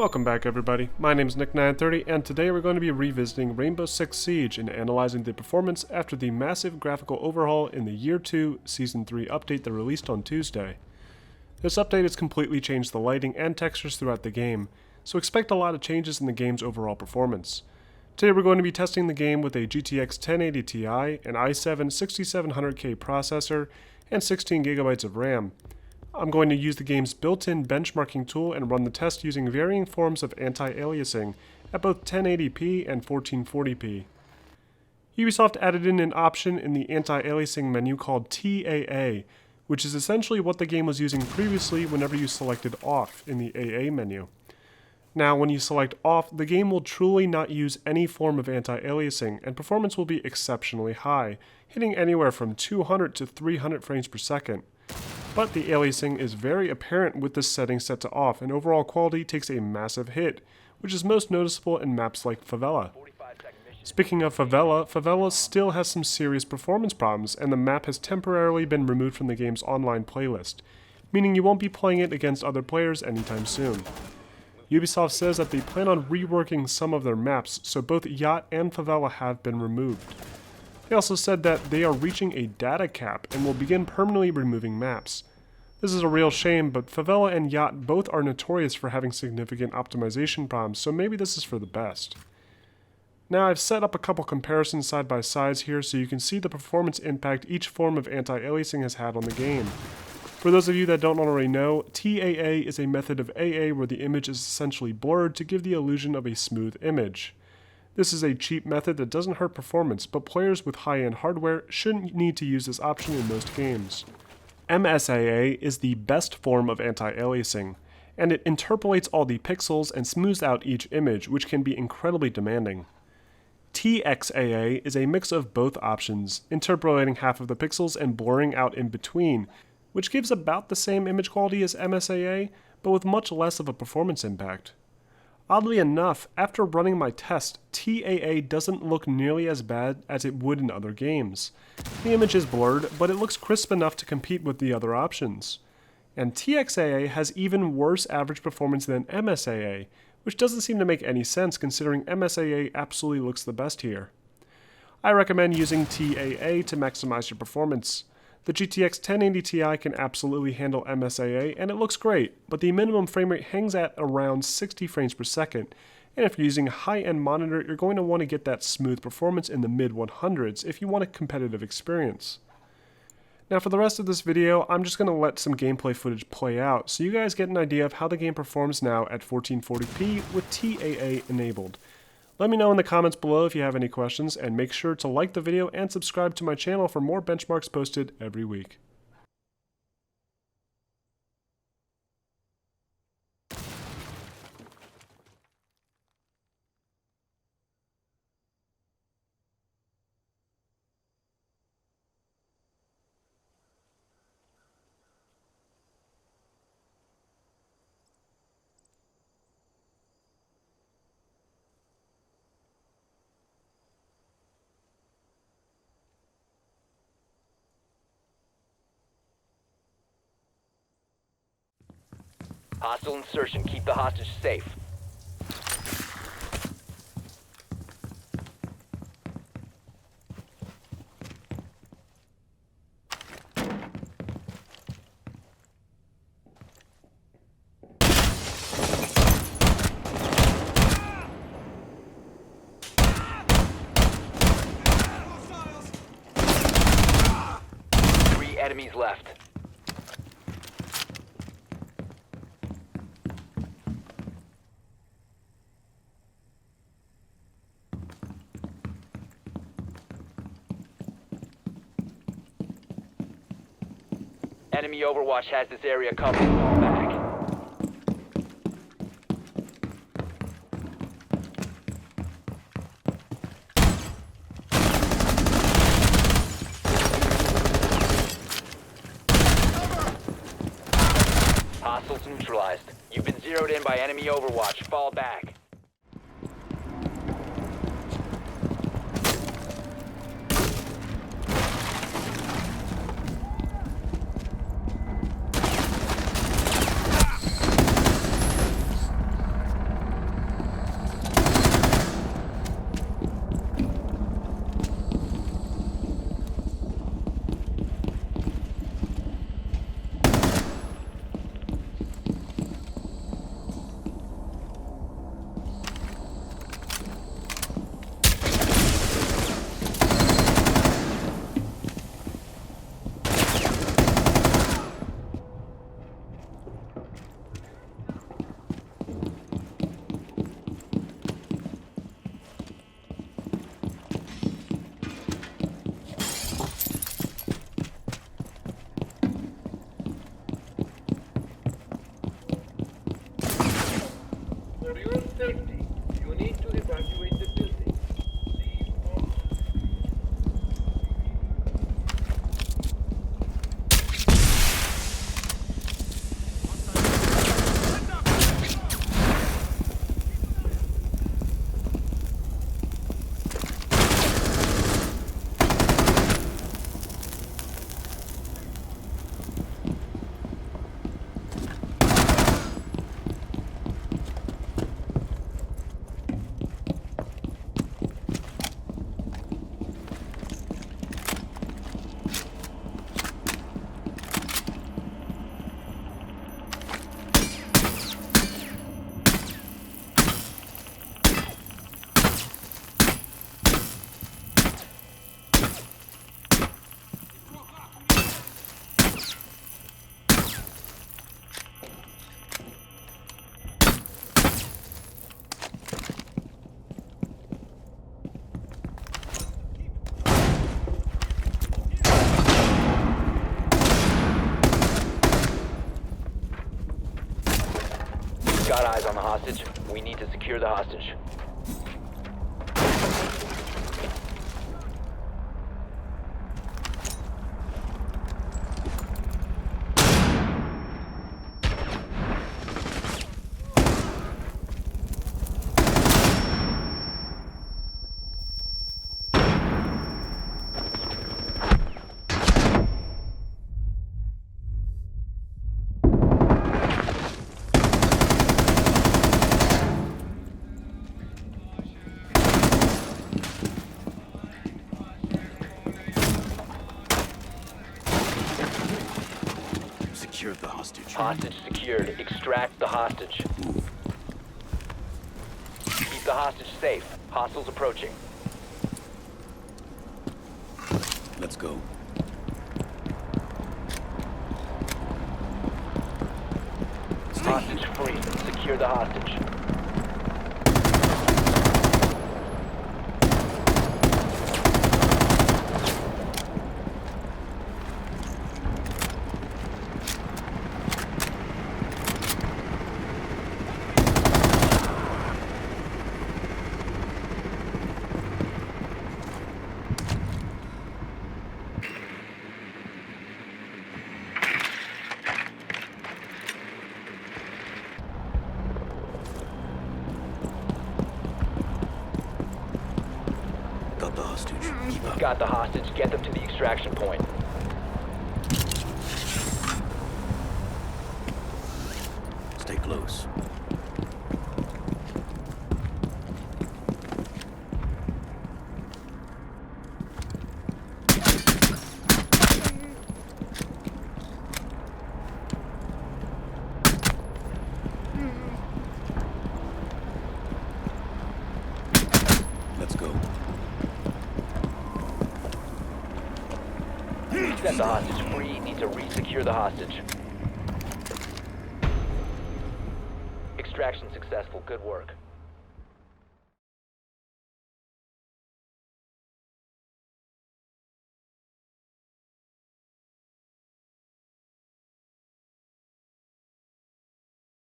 Welcome back everybody, my name is Nick930 and today we're going to be revisiting Rainbow Six Siege and analyzing the performance after the massive graphical overhaul in the Year 2 Season 3 update that released on Tuesday. This update has completely changed the lighting and textures throughout the game, so expect a lot of changes in the game's overall performance. Today we're going to be testing the game with a GTX 1080 Ti, an i7 6700K processor, and 16GB of RAM. I'm going to use the game's built-in benchmarking tool and run the test using varying forms of anti-aliasing at both 1080p and 1440p. Ubisoft added in an option in the anti-aliasing menu called TAA, which is essentially what the game was using previously whenever you selected off in the AA menu. Now, when you select off, the game will truly not use any form of anti-aliasing and performance will be exceptionally high, hitting anywhere from 200 to 300 frames per second. But the aliasing is very apparent with this setting set to off, and overall quality takes a massive hit, which is most noticeable in maps like Favela. Speaking of Favela, Favela still has some serious performance problems, and the map has temporarily been removed from the game's online playlist, meaning you won't be playing it against other players anytime soon. Ubisoft says that they plan on reworking some of their maps, so both Yacht and Favela have been removed. They also said that they are reaching a data cap and will begin permanently removing maps. This is a real shame, but Favela and Yacht both are notorious for having significant optimization problems, so maybe this is for the best. Now I've set up a couple comparisons side by sides here so you can see the performance impact each form of anti-aliasing has had on the game. For those of you that don't already know, TAA is a method of AA where the image is essentially blurred to give the illusion of a smooth image. This is a cheap method that doesn't hurt performance, but players with high-end hardware shouldn't need to use this option in most games. MSAA is the best form of anti-aliasing, and it interpolates all the pixels and smooths out each image, which can be incredibly demanding. TXAA is a mix of both options, interpolating half of the pixels and blurring out in between, which gives about the same image quality as MSAA, but with much less of a performance impact. Oddly enough, after running my test, TAA doesn't look nearly as bad as it would in other games. The image is blurred, but it looks crisp enough to compete with the other options. And TXAA has even worse average performance than MSAA, which doesn't seem to make any sense considering MSAA absolutely looks the best here. I recommend using TAA to maximize your performance. The GTX 1080 Ti can absolutely handle MSAA and it looks great, but the minimum frame rate hangs at around 60 frames per second, and if you're using a high-end monitor, you're going to want to get that smooth performance in the mid-100s if you want a competitive experience. Now for the rest of this video, I'm just going to let some gameplay footage play out so you guys get an idea of how the game performs now at 1440p with TAA enabled. Let me know in the comments below if you have any questions, and make sure to like the video and subscribe to my channel for more benchmarks posted every week. Hostile insertion. Keep the hostage safe. Three enemies left. Enemy Overwatch has this area covered. Fall back. Hostiles neutralized. You've been zeroed in by enemy Overwatch. Fall back. Got eyes on the hostage. We need to secure the hostage. Secure the hostage. Hostage secured. Extract the hostage. Move. Keep the hostage safe. Hostiles approaching. Let's go. Hostage free. Secure the hostage. Got the hostage. Keep up. Got the hostage. Get them to the extraction point. Stay close. Let's go. Set the hostage free. Need to re-secure the hostage. Extraction successful. Good work.